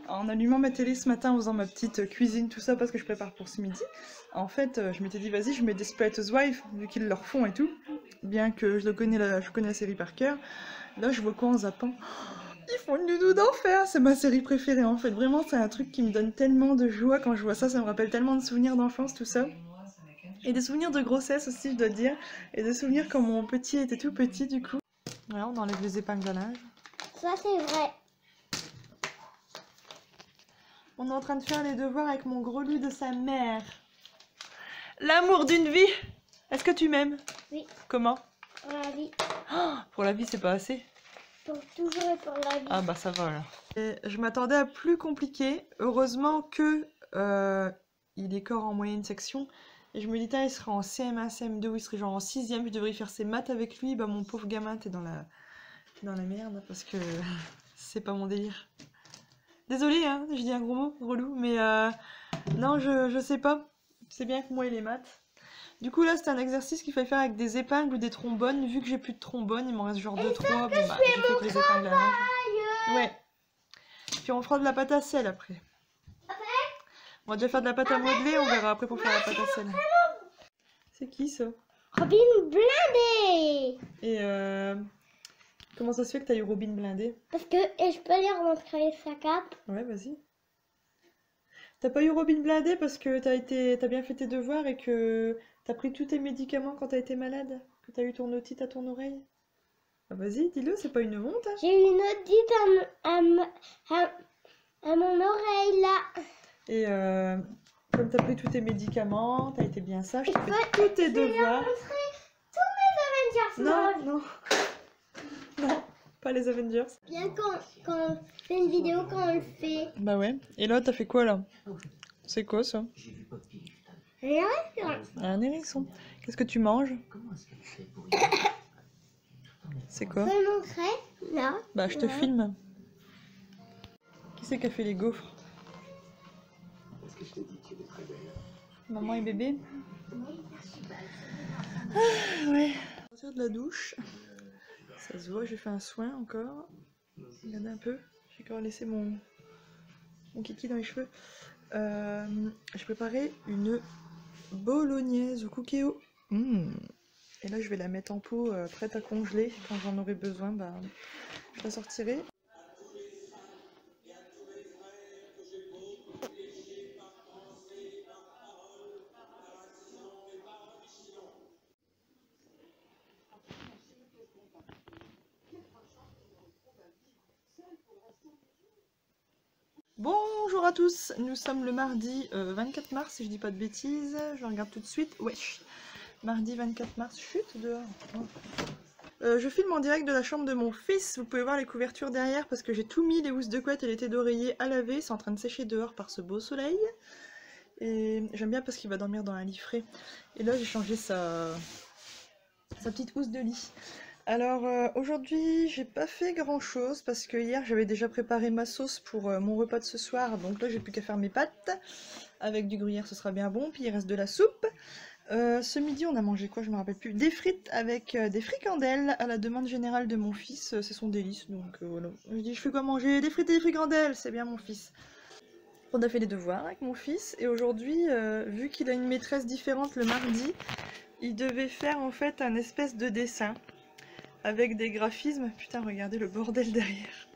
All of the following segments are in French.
En allumant ma télé ce matin, en faisant ma petite cuisine, tout ça, parce que je prépare pour ce midi, en fait, je m'étais dit, vas-y, je mets Desperate Housewives, vu qu'ils leur font et tout, bien que je connais la série par cœur. Là, je vois quoi en zappant? Ils font une nounou d'enfer, c'est ma série préférée, en fait. Vraiment, c'est un truc qui me donne tellement de joie quand je vois ça, ça me rappelle tellement de souvenirs d'enfance, tout ça. Et des souvenirs de grossesse aussi, je dois dire, et des souvenirs quand mon petit était tout petit, du coup. Voilà, on enlève les épingles à linge. Ça, c'est vrai. On est en train de faire les devoirs avec mon gros loup de sa mère. L'amour d'une vie. Est-ce que tu m'aimes? Oui. Comment? Pour la vie. Oh, pour la vie, c'est pas assez. Pour toujours et pour la vie. Ah bah ça va là. Et je m'attendais à plus compliqué. Heureusement que il est corps en moyenne section. Et je me dis, il sera en CM1, CM2, ou il serait genre en 6ème, je devrais faire ses maths avec lui. Bah mon pauvre gamin, t'es dans la merde parce que c'est pas mon délire. Désolée, hein, je dis un gros mot, relou, mais non, je sais pas. C'est bien que moi et les maths. Du coup, là, c'était un exercice qu'il fallait faire avec des épingles ou des trombones. Vu que j'ai plus de trombones, il m'en reste genre 2-3. Bon, bah, j'ai fait que les épingles à linge. Ouais. Puis on fera de la pâte à sel après. On va déjà faire de la pâte à modeler, on verra après pour faire la pâte à sel. C'est qui ça? Robin blindée. Et comment ça se fait que t'as eu Robin blindée? Parce que et je peux lui remontrer sa cape. Ouais, vas-y. T'as pas eu Robin blindée parce que t'as bien fait tes devoirs et que t'as pris tous tes médicaments quand t'as été malade? Que t'as eu ton otite à ton oreille? Ah, vas-y, dis-le, c'est pas une honte. Hein. J'ai eu une otite à mon oreille là. Et comme t'as pris tous tes médicaments, t'as été bien sage, t'as fait tous tes devoirs. Tous mes Avengers. Non, non. Non, pas les Avengers. Bien quand on fait une vidéo, quand on le fait. Bah ouais. Et là, t'as fait quoi là? C'est quoi ça? Rien. Un hérisson. Qu'est-ce que tu manges? C'est quoi? Je te montrer là. Bah, je te filme. Qui c'est qui a fait les gaufres? Maman et bébé? Ah, ouais. Sortir de la douche. Ça se voit, j'ai fait un soin encore. Regardez un peu. J'ai encore laissé mon kiki dans les cheveux. J'ai préparé une bolognaise au cookéo. Et là, je vais la mettre en pot, prête à congeler. Quand j'en aurai besoin, bah, je la sortirai. Bonjour à tous, nous sommes le mardi 24 mars, si je dis pas de bêtises, je regarde tout de suite, wesh, mardi 24 mars, chute dehors. Je filme en direct de la chambre de mon fils, vous pouvez voir les couvertures derrière parce que j'ai tout mis, les housses de couette et l'été d'oreiller à laver, c'est en train de sécher dehors par ce beau soleil. Et j'aime bien parce qu'il va dormir dans un lit frais. Et là j'ai changé sa petite housse de lit. Alors aujourd'hui j'ai pas fait grand chose parce que hier j'avais déjà préparé ma sauce pour mon repas de ce soir, donc là j'ai plus qu'à faire mes pâtes avec du gruyère, ce sera bien bon, puis il reste de la soupe. Ce midi on a mangé quoi, je me rappelle plus, des frites avec des fricandelles à la demande générale de mon fils, c'est son délice, donc voilà. Je dis je fais quoi manger, des frites et des fricandelles, c'est bien mon fils. On a fait les devoirs avec mon fils et aujourd'hui vu qu'il a une maîtresse différente le mardi, il devait faire en fait un espèce de dessin. Avec des graphismes. Putain, regardez le bordel derrière.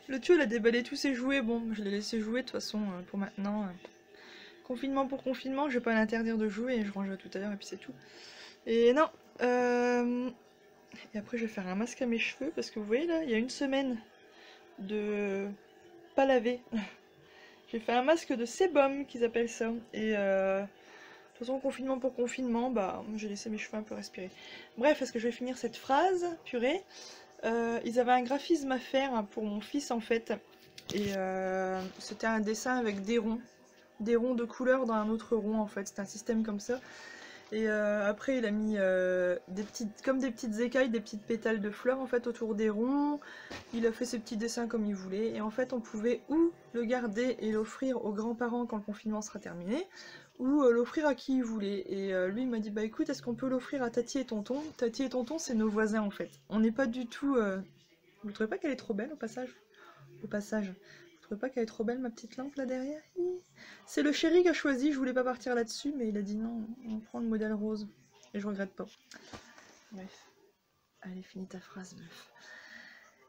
Le tuyau, il a déballé tous ses jouets. Bon, je l'ai laissé jouer de toute façon pour maintenant. Confinement pour confinement, je vais pas l'interdire de jouer. Et je rangerai tout à l'heure et puis c'est tout. Et non. Et après, je vais faire un masque à mes cheveux parce que vous voyez là, il y a une semaine de pas laver. J'ai fait un masque de sébum qu'ils appellent ça. Et de toute façon, confinement pour confinement, bah j'ai laissé mes cheveux un peu respirer. Bref, est-ce que je vais finir cette phrase? Purée. Ils avaient un graphisme à faire pour mon fils en fait. Et c'était un dessin avec des ronds. Des ronds de couleur dans un autre rond en fait. C'était un système comme ça. Et après il a mis comme des petites écailles, des petites pétales de fleurs en fait autour des ronds. Il a fait ses petits dessins comme il voulait. Et en fait on pouvait ou le garder et l'offrir aux grands-parents quand le confinement sera terminé, ou l'offrir à qui il voulait. Et lui il m'a dit bah écoute, est-ce qu'on peut l'offrir à Tati et Tonton? Tati et Tonton c'est nos voisins en fait. On n'est pas du tout Vous trouvez pas qu'elle est trop belle au passage? Vous trouvez pas qu'elle est trop belle ma petite lampe là derrière? C'est le chéri qui a choisi, je voulais pas partir là-dessus, mais il a dit non, on prend le modèle rose. Et je regrette pas. Bref. Allez, finis ta phrase, meuf.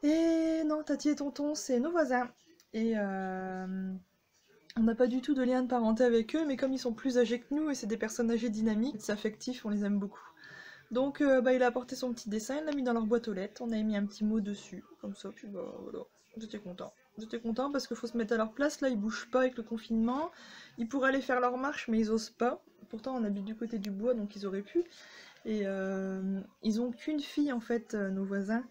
Et non, Tati et Tonton, c'est nos voisins. Et on n'a pas du tout de lien de parenté avec eux, mais comme ils sont plus âgés que nous et c'est des personnes âgées dynamiques, c'est affectif, on les aime beaucoup. Donc il a apporté son petit dessin, il l'a mis dans leur boîte aux lettres, on a mis un petit mot dessus, comme ça, puis bah voilà, j'étais content. J'étais content parce qu'il faut se mettre à leur place, là ils bougent pas avec le confinement, ils pourraient aller faire leur marche mais ils osent pas, pourtant on habite du côté du bois donc ils auraient pu. Et ils ont qu'une fille en fait, nos voisins,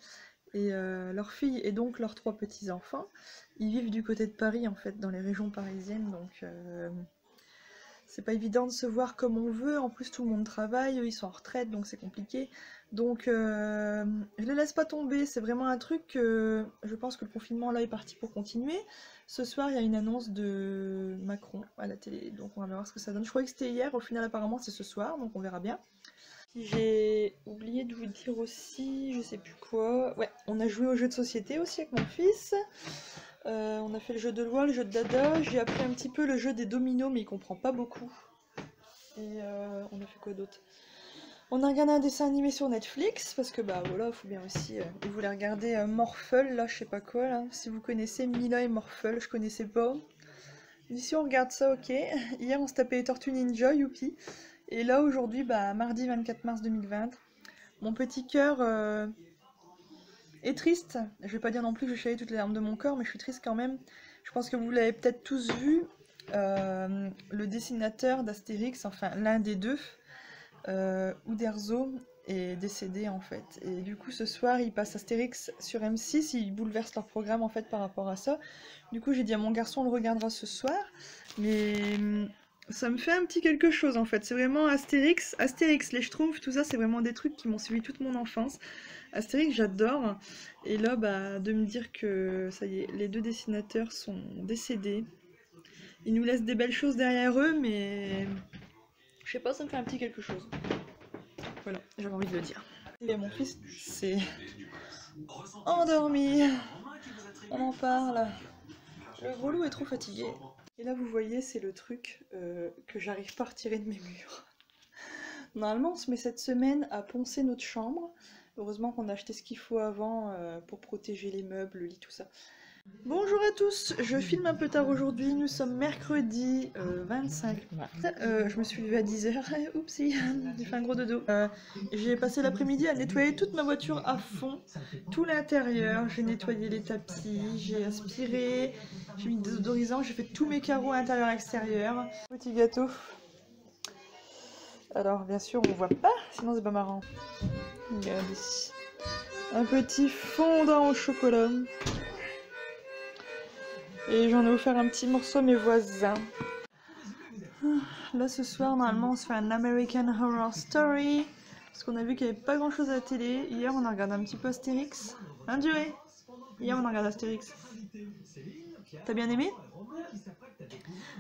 et leur fille et donc leurs 3 petits-enfants, ils vivent du côté de Paris en fait, dans les régions parisiennes, donc c'est pas évident de se voir comme on veut, en plus tout le monde travaille, eux ils sont en retraite donc c'est compliqué, donc je les laisse pas tomber, c'est vraiment un truc que je pense que le confinement là est parti pour continuer. Ce soir il y a une annonce de Macron à la télé, donc on va voir ce que ça donne. Je croyais que c'était hier, au final apparemment c'est ce soir, donc on verra bien. J'ai oublié de vous dire aussi, je sais plus quoi, ouais, on a joué au jeu de société aussi avec mon fils. On a fait le jeu de loi, le jeu de dada, j'ai appris un petit peu le jeu des dominos mais il comprend pas beaucoup. Et on a fait quoi d'autre? On a regardé un dessin animé sur Netflix parce que bah voilà, il faut bien aussi, vous voulez regarder Morphle là, je sais pas quoi là, si vous connaissez Mila et Morphle, je connaissais pas. Ici on regarde ça, ok. Hier on se tapait les Tortues Ninja, youpi. Et là aujourd'hui, bah mardi 24 mars 2020, mon petit cœur est triste. Je vais pas dire non plus que je chialais toutes les larmes de mon corps, mais je suis triste quand même. Je pense que vous l'avez peut-être tous vu, le dessinateur d'Astérix, enfin l'un des deux, Uderzo, est décédé en fait. Et du coup ce soir il passe Astérix sur M6, il bouleverse leur programme en fait par rapport à ça. Du coup j'ai dit à mon garçon on le regardera ce soir, mais ça me fait un petit quelque chose en fait. C'est vraiment Astérix, les Schtroumpfs, tout ça c'est vraiment des trucs qui m'ont suivi toute mon enfance. Astérix j'adore, et là bah de me dire que ça y est, les 2 dessinateurs sont décédés. Ils nous laissent des belles choses derrière eux, mais je sais pas, ça me fait un petit quelque chose. Voilà, j'avais envie de le dire. Et mon fils s'est endormi. On en parle. Le gros loup est trop fatigué. Et là vous voyez, c'est le truc que j'arrive pas à retirer de mes murs. Normalement on se met cette semaine à poncer notre chambre. Heureusement qu'on a acheté ce qu'il faut avant pour protéger les meubles, le lit, tout ça. Bonjour à tous, je filme un peu tard aujourd'hui, nous sommes mercredi 25 mars. Je me suis levée à 10h, oupsie, j'ai fait un gros dodo. J'ai passé l'après-midi à nettoyer toute ma voiture à fond, tout l'intérieur, j'ai nettoyé les tapis, j'ai aspiré, j'ai mis des désodorisants, j'ai fait tous mes carreaux intérieur et extérieur. Petit gâteau. Alors bien sûr on voit pas, sinon c'est pas marrant. Regardez. Un petit fondant au chocolat. Et j'en ai offert un petit morceau à mes voisins. Là ce soir normalement on se fait un American Horror Story. Parce qu'on a vu qu'il n'y avait pas grand chose à la télé. Hier on a regardé un petit peu Astérix. Hein Dué? Hier on a regardé Astérix. T'as bien aimé?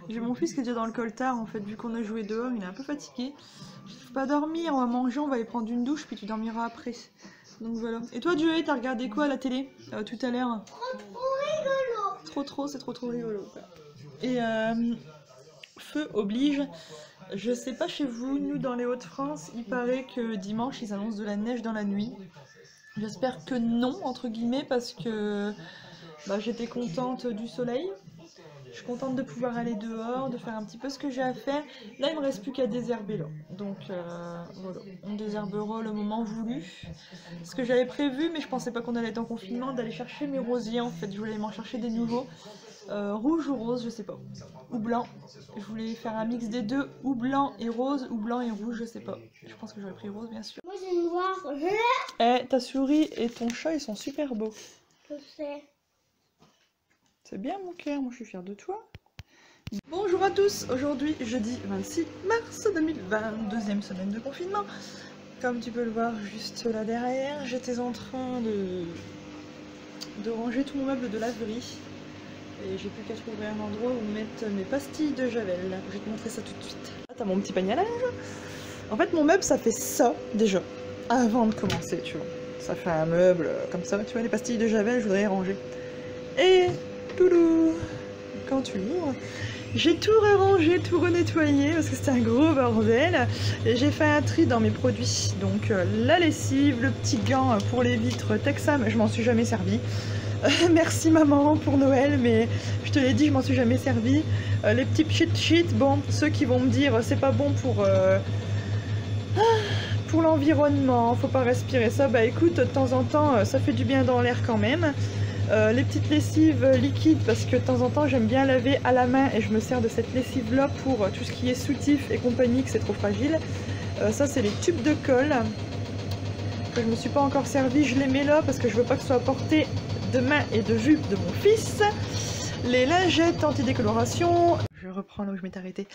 J'ai mon fils qui est déjà dans le coltard en fait, vu qu'on a joué dehors, il est un peu fatigué. Je peux pas dormir, on va manger, on va aller prendre une douche puis tu dormiras après. Donc voilà. Et toi Dué, t'as regardé quoi à la télé tout à l'heure? C'est trop rigolo. Et feu oblige, je sais pas chez vous, nous dans les Hauts-de-France, il paraît que dimanche ils annoncent de la neige dans la nuit. J'espère que non, entre guillemets, parce que bah, j'étais contente du soleil. Je suis contente de pouvoir aller dehors, de faire un petit peu ce que j'ai à faire. Là, il me reste plus qu'à désherber là. Donc voilà, on désherbera le moment voulu. Ce que j'avais prévu, mais je pensais pas qu'on allait être en confinement, d'aller chercher mes rosiers en fait. Je voulais m'en chercher des nouveaux. Rouge ou rose, je sais pas. Ou blanc. Je voulais faire un mix des deux, ou blanc et rose, ou blanc et rouge, je sais pas. Je pense que j'aurais pris rose, bien sûr. Moi j'ai une noire. Eh, ta souris et ton chat, ils sont super beaux. Je sais. C'est bien mon cœur, moi je suis fière de toi. Bonjour à tous, aujourd'hui jeudi 26 mars 2020, deuxième semaine de confinement. Comme tu peux le voir juste là derrière, j'étais en train de ranger tout mon meuble de laverie. Et j'ai plus qu'à trouver un endroit où mettre mes pastilles de Javel. Je vais te montrer ça tout de suite. Là t'as mon petit panier à linge. En fait mon meuble ça fait ça déjà, avant de commencer tu vois. Ça fait un meuble comme ça. Tu vois, les pastilles de Javel, je voudrais les ranger. Et toulou, quand tu l'ouvres, j'ai tout rangé, tout renettoyé parce que c'était un gros bordel. Et j'ai fait un tri dans mes produits. Donc la lessive, le petit gant pour les vitres Texam, je m'en suis jamais servi. Merci maman pour Noël, mais je te l'ai dit, je m'en suis jamais servi. Les petits cheat sheets, bon, ceux qui vont me dire c'est pas bon pour l'environnement, faut pas respirer ça, bah écoute, de temps en temps ça fait du bien dans l'air quand même. Les petites lessives liquides, parce que de temps en temps j'aime bien laver à la main et je me sers de cette lessive là pour tout ce qui est soutif et compagnie, que c'est trop fragile. Ça c'est les tubes de colle que je me suis pas encore servi, je les mets là parce que je veux pas que ce soit à portée de main et de vue de mon fils. Les lingettes anti-décoloration, je reprends là où je m'étais arrêtée.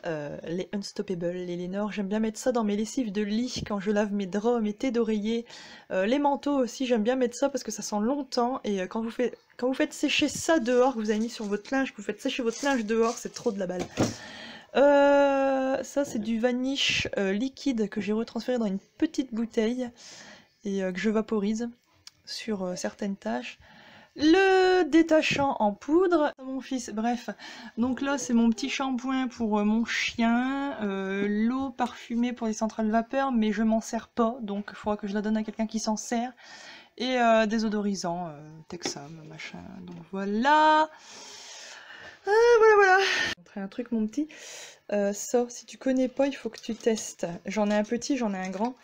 Les Unstoppable, les Lénore, j'aime bien mettre ça dans mes lessives de lit quand je lave mes draps, mes thés d'oreiller. Les manteaux aussi, j'aime bien mettre ça parce que ça sent longtemps et quand vous faites sécher ça dehors, que vous avez mis sur votre linge, que vous faites sécher votre linge dehors, c'est trop de la balle. Ça c'est du vanish liquide que j'ai retransféré dans une petite bouteille et que je vaporise sur certaines tâches. Le détachant en poudre, mon fils, bref. Donc là c'est mon petit shampoing pour mon chien, l'eau parfumée pour les centrales vapeur, mais je m'en sers pas, donc il faudra que je la donne à quelqu'un qui s'en sert. Et des odorisants, Texam, machin, donc voilà. Voilà. Je vais montrer un truc mon petit. Ça, si tu connais pas, il faut que tu testes. J'en ai un petit, j'en ai un grand.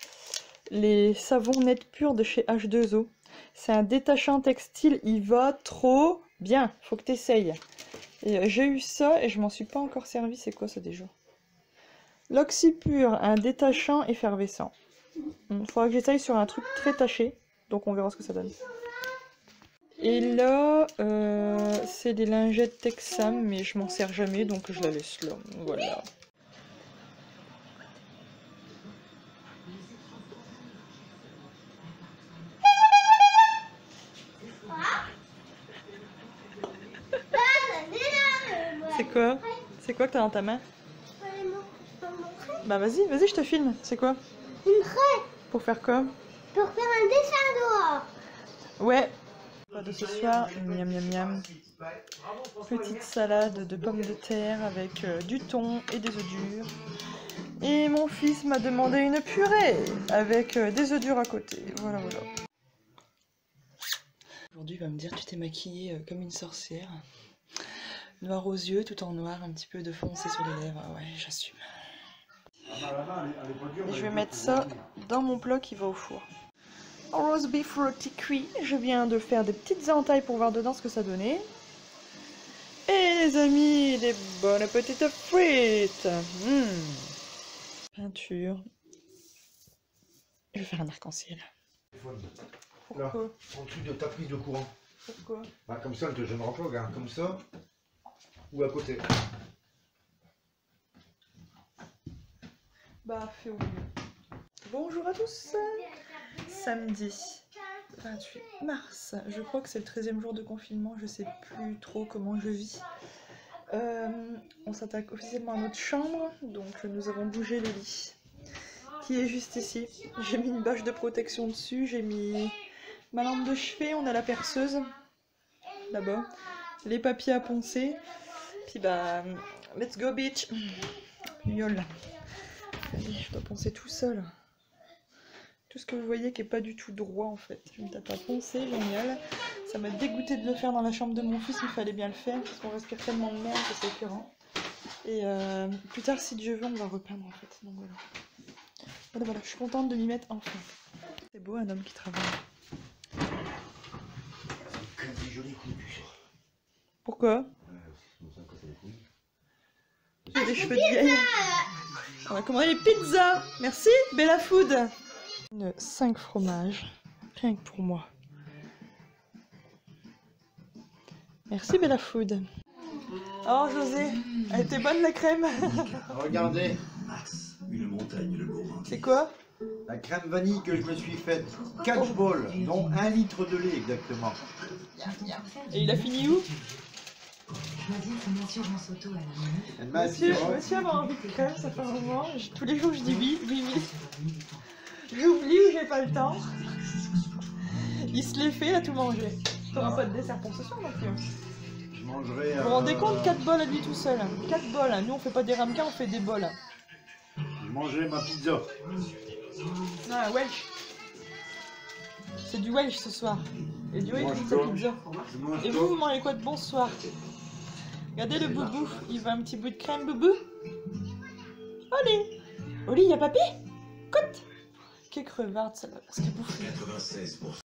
Les savons net purs de chez H2O. C'est un détachant textile, il va trop bien, faut que tu essayes. Et j'ai eu ça et je m'en suis pas encore servi, c'est quoi ça déjà? L'Oxypure, un détachant effervescent. Il faudra que j'essaye sur un truc très taché, donc on verra ce que ça donne. Et là, c'est des lingettes Texam, mais je m'en sers jamais, donc je la laisse là, voilà. C'est quoi? C'est quoi que t'as dans ta main? Bah vas-y, je te filme. C'est quoi? Une craie. Pour faire quoi? Pour faire un dessin dehors. Ouais. De ce soir, miam miam miam. Petite salade de pommes de terre avec du thon et des œufs durs. Et mon fils m'a demandé une purée avec des œufs durs à côté. Voilà. Aujourd'hui, il va me dire, tu t'es maquillée comme une sorcière. Noir aux yeux, tout en noir, un petit peu de foncé sur les lèvres. Ouais, j'assume. Et je vais mettre ça dans mon plat qui va au four. Roast beef rôti cuit. Je viens de faire des petites entailles pour voir dedans ce que ça donnait. Et les amis, des bonnes petites frites. Peinture. Je vais faire un arc-en-ciel. Pourquoi? Là, en dessous de ta prise de courant. Pourquoi? Bah, comme ça, elle te gênera pas, regarde, comme ça, ou à côté. Bah, fais au mieux. Bonjour à tous. Samedi 28 mars. Je crois que c'est le 13e jour de confinement. Je sais plus trop comment je vis. On s'attaque officiellement à notre chambre. Donc, nous avons bougé le lit qui est juste ici. J'ai mis une bâche de protection dessus. J'ai mis ma lampe de chevet. On a la perceuse là-bas. Les papiers à poncer. Puis bah, let's go bitch. Yol. Je dois poncer tout seul. Tout ce que vous voyez qui est pas du tout droit en fait. Je me tape à poncer, génial. Ça m'a dégoûté de le faire dans la chambre de mon fils, il fallait bien le faire parce qu'on respire tellement de merde que c'est écœurant. Et plus tard, si Dieu veut, on va repeindre en fait. Donc voilà, je suis contente de m'y mettre enfin. C'est beau un homme qui travaille. Pourquoi? J'ai des cheveux de vieille. On va commander les pizzas. Merci, Bella Food. 5 fromages, rien que pour moi. Merci Bella Food. Oh José, elle était bonne la crème. Regardez, Une montagne de gourmand. C'est quoi? la crème vanille que je me suis faite. 4 bols, dont 1 litre de lait exactement. Et il a fini où? Elle m'a dit, Monsieur avoir envie de crème, ça fait un moment. Tous les jours je dis oui. J'oublie ou j'ai pas le temps. Il se l'est fait, il a tout mangé. T'auras pas de dessert pour ce soir non plus. Je mangerai. Vous vous rendez compte, 4 bols à lui tout seul. 4 bols. Nous on fait pas des ramequins, on fait des bols. Je mangerai ma pizza. Ah, Welsh. C'est du Welsh ce soir. Et du Moi, Welsh, je c'est mange. pizza. Je mange Et vous mangez quoi de bon ce soir? Regardez le boubou. Il veut un petit bout de crème, boubou. Oli. Oli, y'a papy? Écoute. Quelle crevarde, ça va parce qu'il bouffe. 96%.